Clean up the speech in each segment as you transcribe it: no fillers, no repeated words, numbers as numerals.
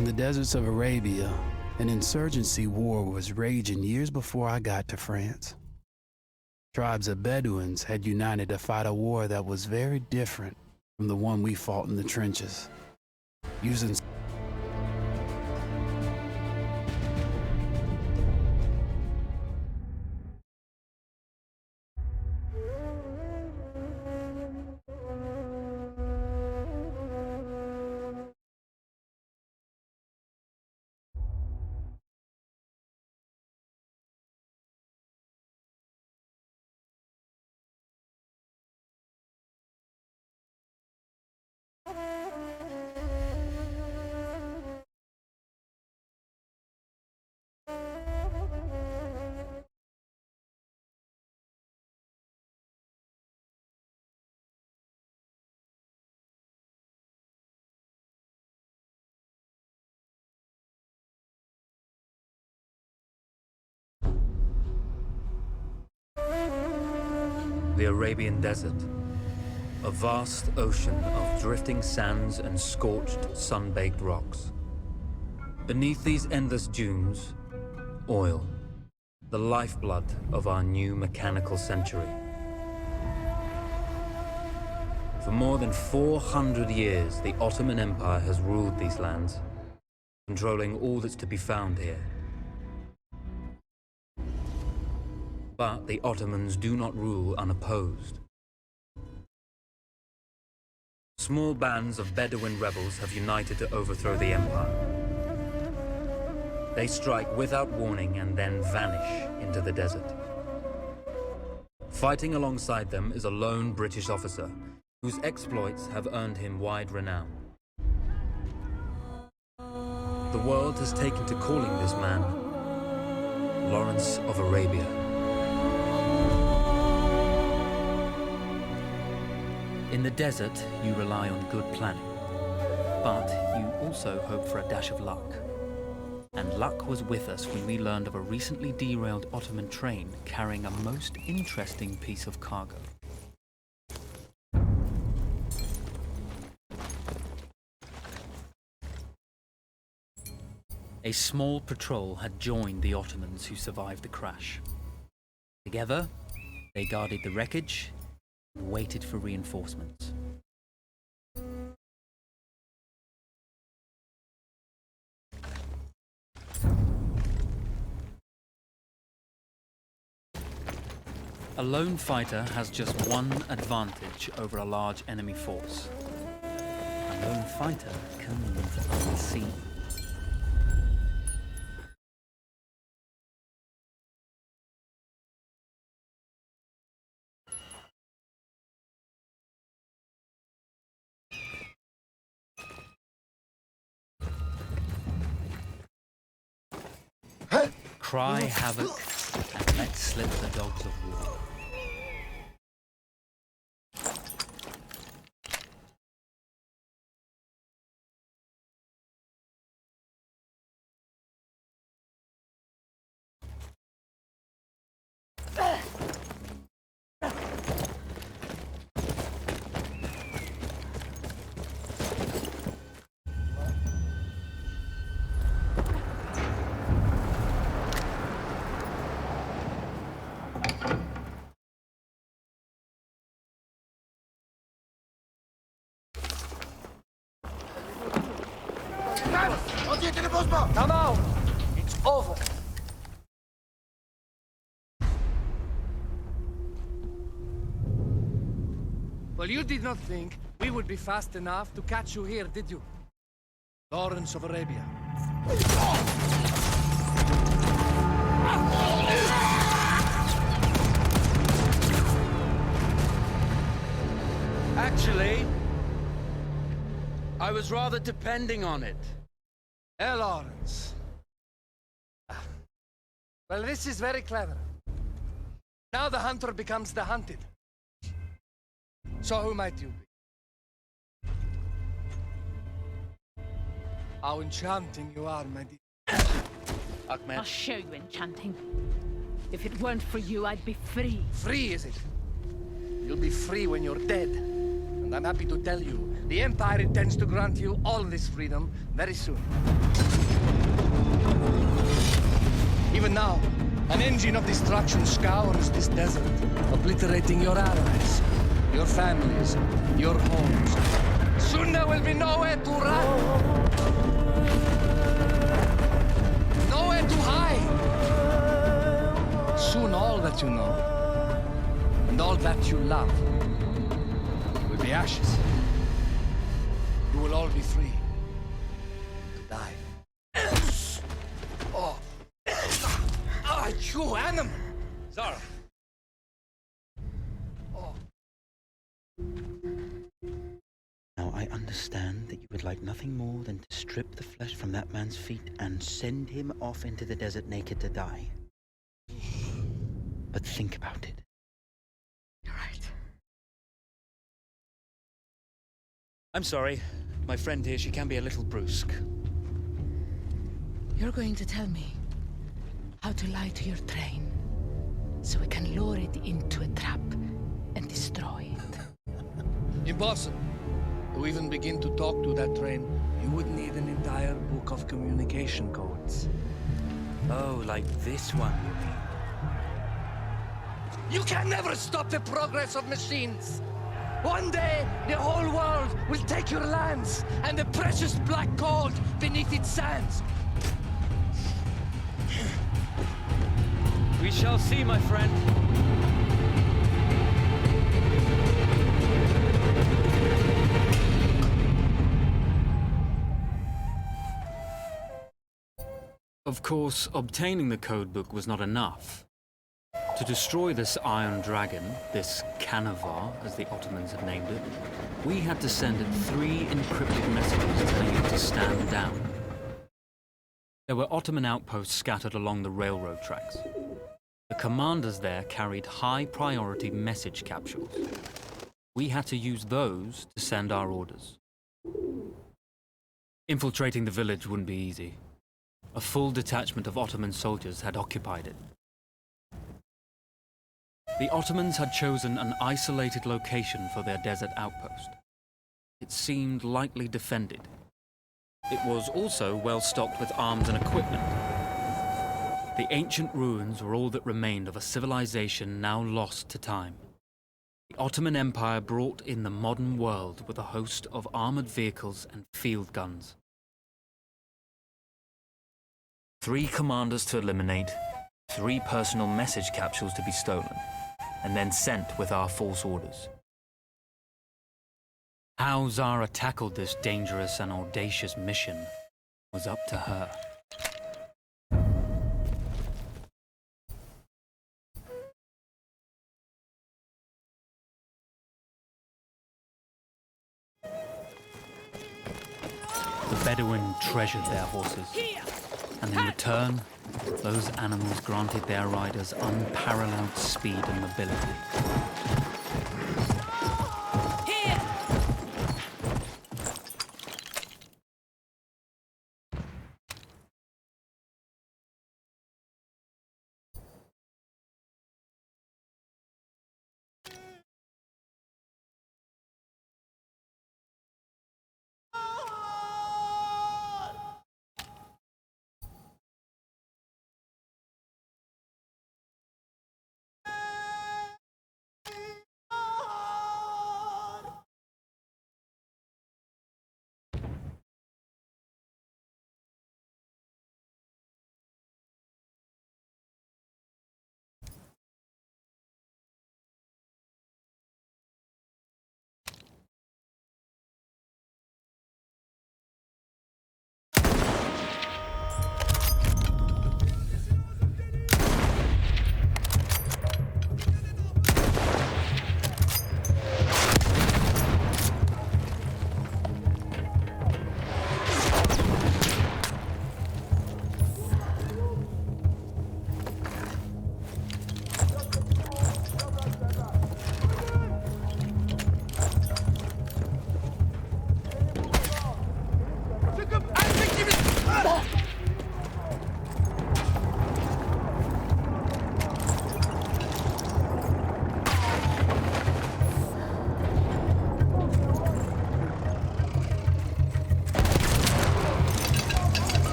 In the deserts of Arabia, an insurgency war was raging years before I got to France. Tribes of Bedouins had united to fight a war that was very different from the one we fought in the trenches, using the Arabian Desert, a vast ocean of drifting sands and scorched, sun-baked rocks. Beneath these endless dunes, oil, the lifeblood of our new mechanical century. For more than 400 years, the Ottoman Empire has ruled these lands, controlling all that's to be found here. But the Ottomans do not rule unopposed. Small bands of Bedouin rebels have united to overthrow the empire. They strike without warning and then vanish into the desert. Fighting alongside them is a lone British officer, whose exploits have earned him wide renown. The world has taken to calling this man Lawrence of Arabia. In the desert, you rely on good planning, but you also hope for a dash of luck. And luck was with us when we learned of a recently derailed Ottoman train carrying a most interesting piece of cargo. A small patrol had joined the Ottomans who survived the crash. Together, they guarded the wreckage and waited for reinforcements. A lone fighter has just one advantage over a large enemy force. A lone fighter can move unseen. Cry havoc and let slip the dogs of war. Now, now! It's over! Well, you did not think we would be fast enough to catch you here, did you? Lawrence of Arabia. Actually, I was rather depending on it. Lawrence. Well, this is very clever. Now the hunter becomes the hunted. So who might you be? How enchanting you are, my dear. Ahmed. I'll show you enchanting. If it weren't for you, I'd be free. Free, is it? You'll be free when you're dead. And and I'm happy to tell you, the Empire intends to grant you all this freedom very soon. Even now, an engine of destruction scours this desert, obliterating your allies, your families, your homes. Soon there will be nowhere to run, nowhere to hide. Soon all that you know, and all that you love, will be ashes. You will all be free to die. Oh. Ah, you animal! Zara. Oh. Now I understand that you would like nothing more than to strip the flesh from that man's feet and send him off into the desert naked to die. But think about it. You're right. I'm sorry. My friend here, she can be a little brusque. You're going to tell me how to lie to your train so we can lure it into a trap and destroy it. Impossible. To even begin to talk to that train, you would need an entire book of communication codes. Oh, like this one, you mean? You can never stop the progress of machines. One day, the whole world will take your lands and the precious black gold beneath its sands. We shall see, my friend. Of course, obtaining the codebook was not enough. To destroy this Iron Dragon, this Canavar, as the Ottomans had named it, we had to send it 3 encrypted messages telling it to stand down. There were Ottoman outposts scattered along the railroad tracks. The commanders there carried high-priority message capsules. We had to use those to send our orders. Infiltrating the village wouldn't be easy. A full detachment of Ottoman soldiers had occupied it. The Ottomans had chosen an isolated location for their desert outpost. It seemed lightly defended. It was also well stocked with arms and equipment. The ancient ruins were all that remained of a civilization now lost to time. The Ottoman Empire brought in the modern world with a host of armored vehicles and field guns. 3 commanders to eliminate, 3 personal message capsules to be stolen, and then sent with our false orders. How Zara tackled this dangerous and audacious mission was up to her. The Bedouin treasured their horses, and in return, those animals granted their riders unparalleled speed and mobility.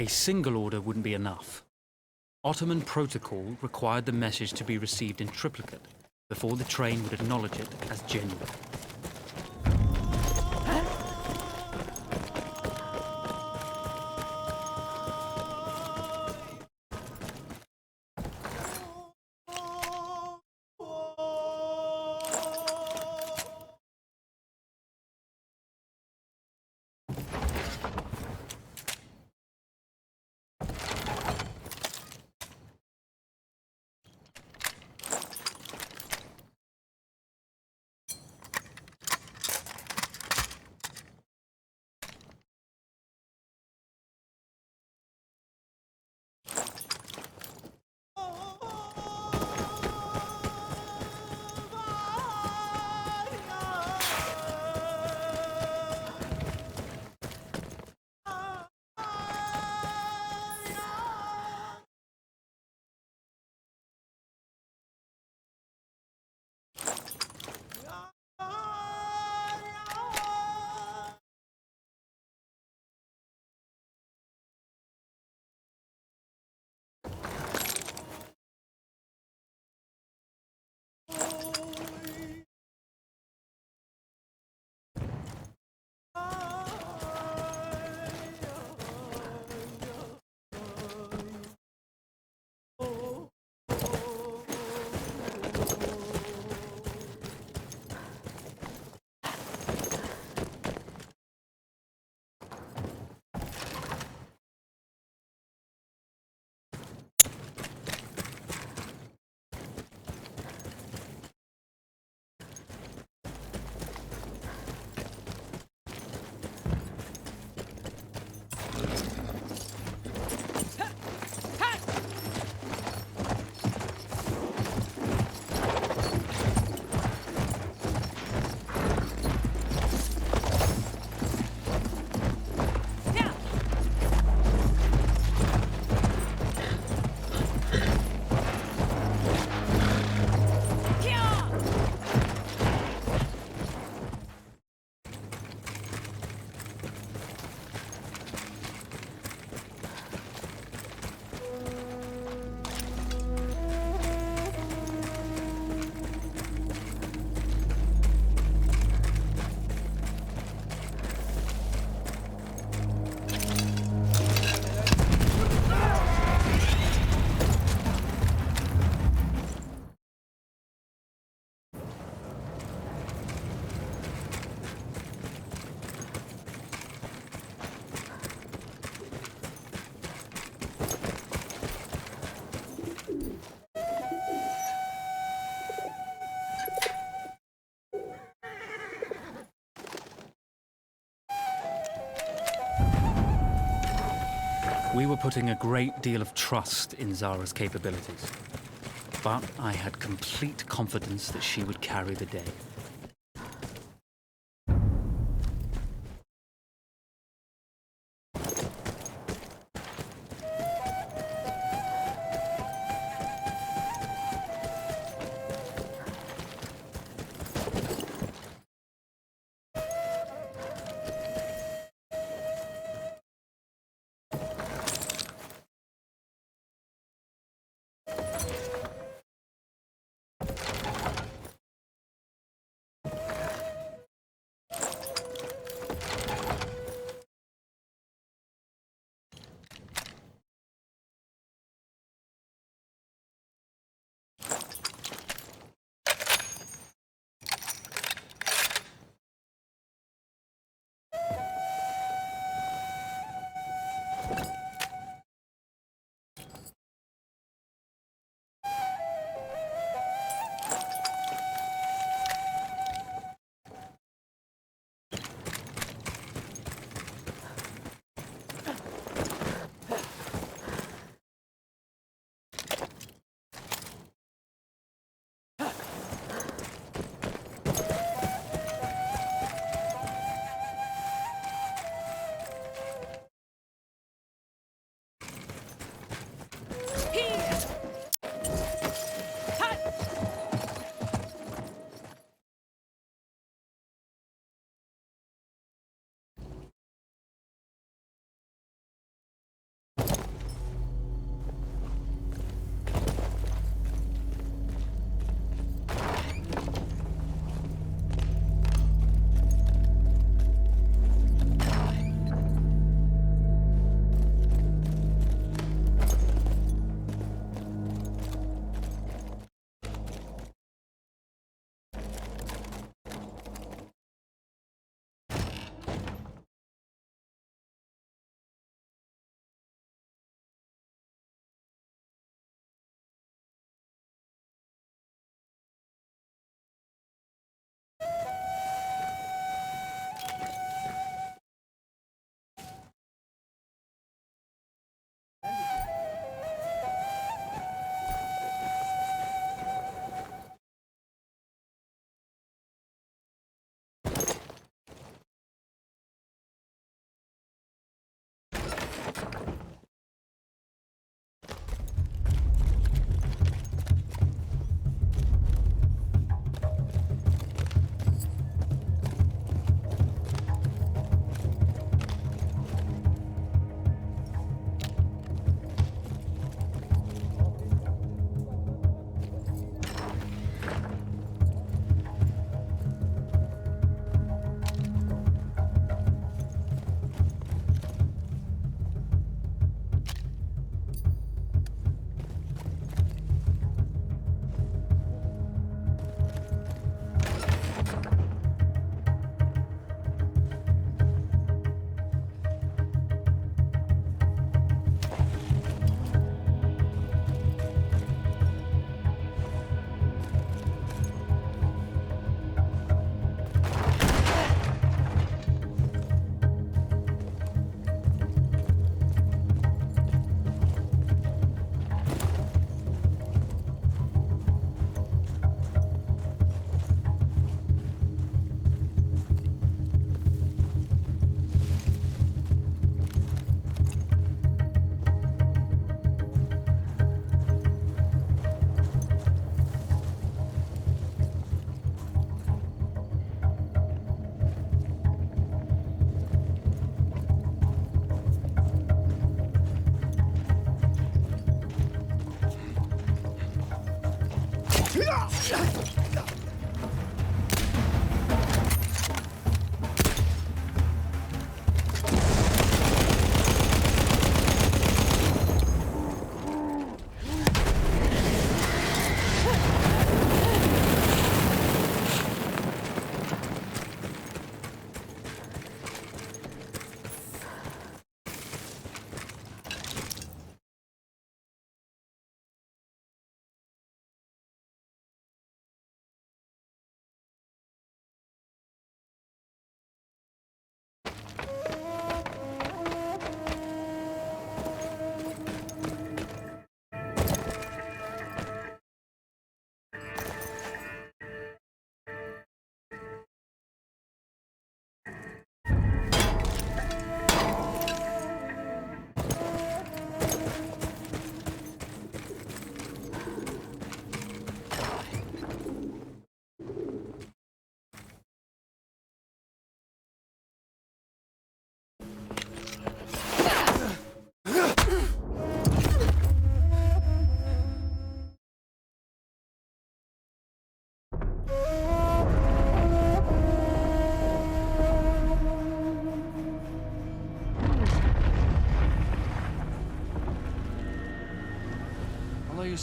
A single order wouldn't be enough. Ottoman protocol required the message to be received in triplicate before the train would acknowledge it as genuine. We were putting a great deal of trust in Zara's capabilities, but I had complete confidence that she would carry the day.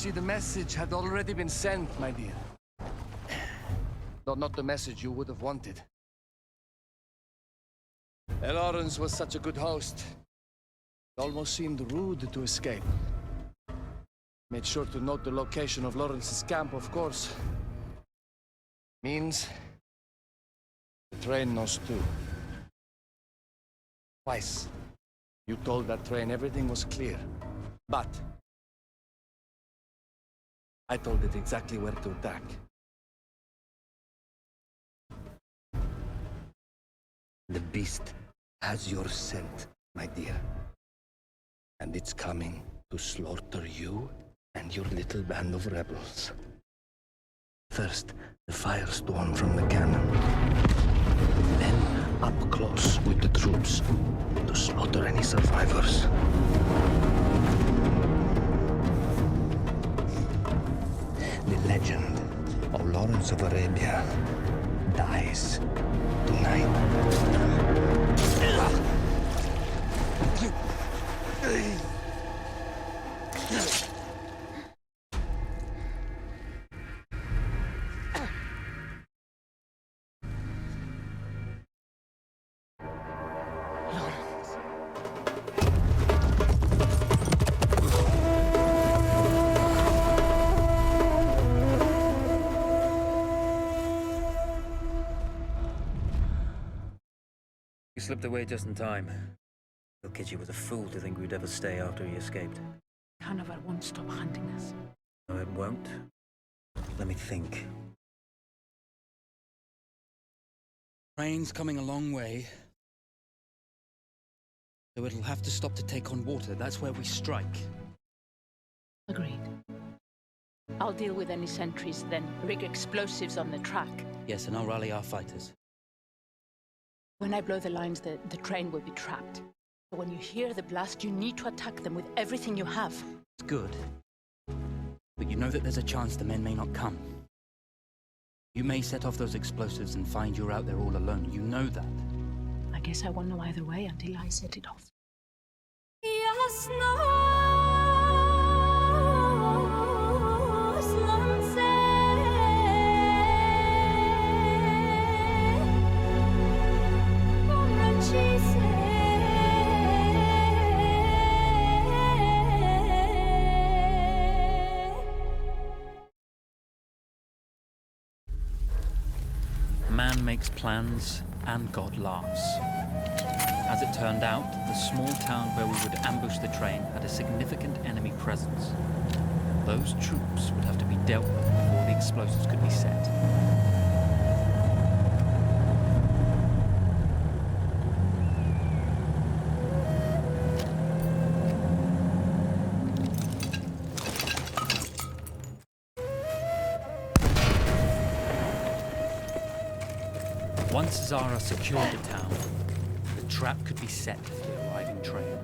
see, the message had already been sent, my dear. Though not the message you would have wanted. Lawrence was such a good host. It almost seemed rude to escape. Made sure to note the location of Lawrence's camp, of course. Means the train knows too. Twice, you told that train everything was clear. But I told it exactly where to attack. The beast has your scent, my dear. And it's coming to slaughter you and your little band of rebels. First, the firestorm from the cannon. Then, up close with the troops to slaughter any survivors. The legend of Lawrence of Arabia dies tonight. You slipped away just in time. Akiji was a fool to think we'd ever stay after he escaped. Hanover won't stop hunting us. No, it won't. Let me think. Train's coming a long way. So it'll have to stop to take on water. That's where we strike. Agreed. I'll deal with any sentries, then rig explosives on the track. Yes, and I'll rally our fighters. When I blow the lines, the train will be trapped. But when you hear the blast, you need to attack them with everything you have. It's good. But you know that there's a chance the men may not come. You may set off those explosives and find you're out there all alone. You know that. I guess I won't know either way until I set it off. Man makes plans, and God laughs. As it turned out, the small town where we would ambush the train had a significant enemy presence. Those troops would have to be dealt with before the explosives could be set. Once Zara secured the town, the trap could be set for the arriving train.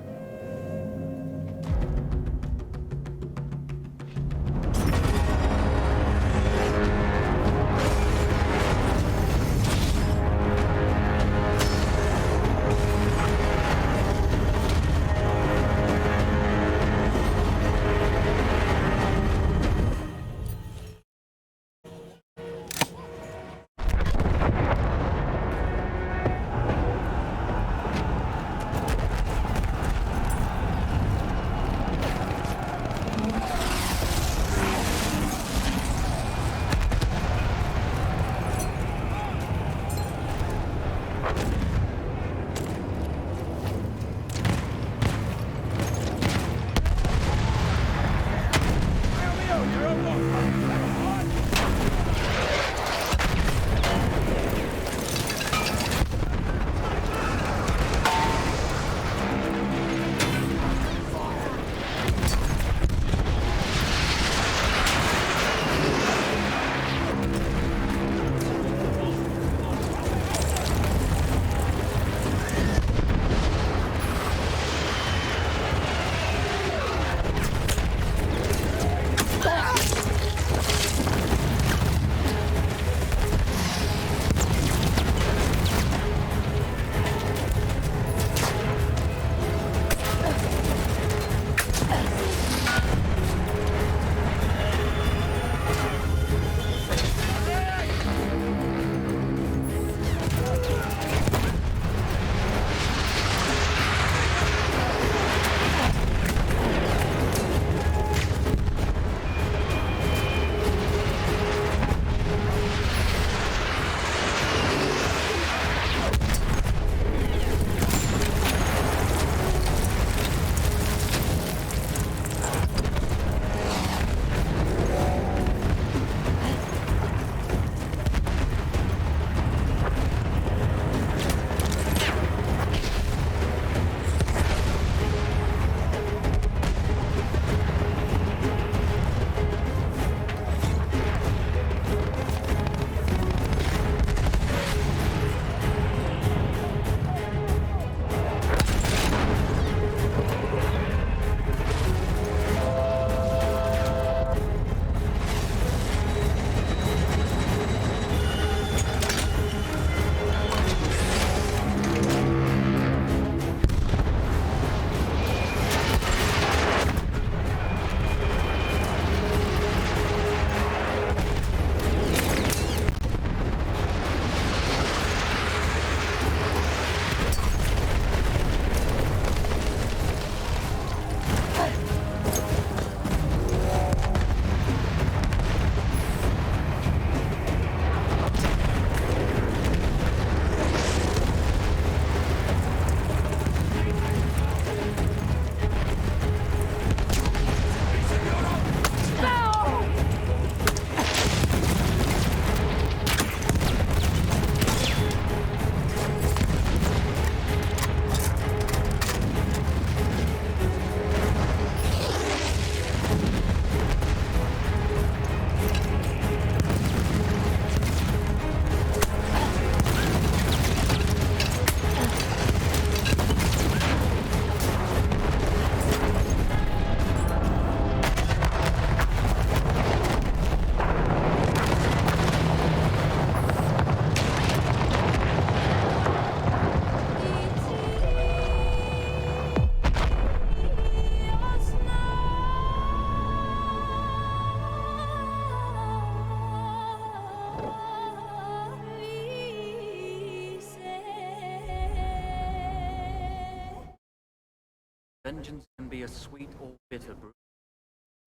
Vengeance can be a sweet or bitter brew.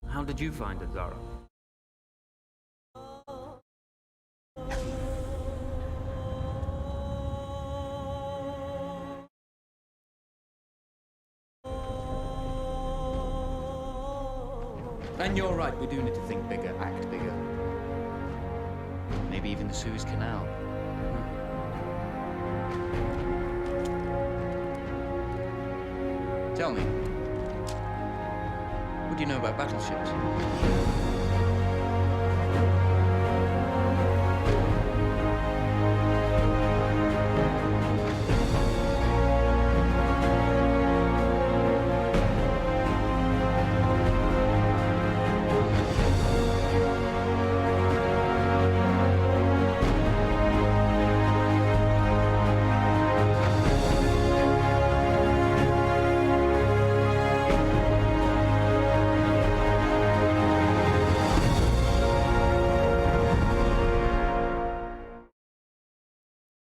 How did you find it, Zara? And you're right, we do need to think bigger, act bigger. Maybe even the Suez Canal. Tell me, what do you know about battleships?